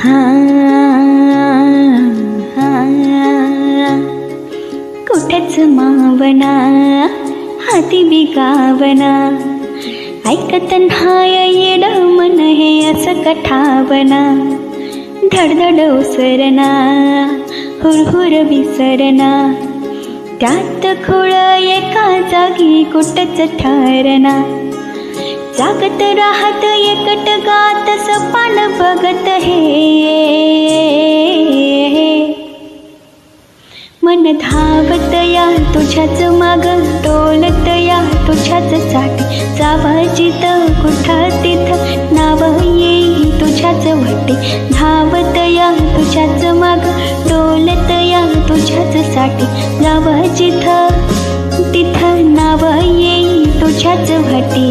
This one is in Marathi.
हा कुठेच मावना हाती बिगावना, ऐकत न्हाय येड मन हे असं कठावना. धडधड ओसरना हुरहुर विसरना, त्यात खुळ एका जागी कुठच ठरना. जागत राहत एकट गात सपान बघत हे, मन धावत या तुझ्याच माग, डोलत या तुझ्याच साठी. जावा जिथं कुठं तिथं नाव येई तुझ्याच वाटे. धावत या तुझ्याच माग, डोलत या तुझ्याच साठी. जावा जिथं तिथं नाव येई तुझ्याच वाटी.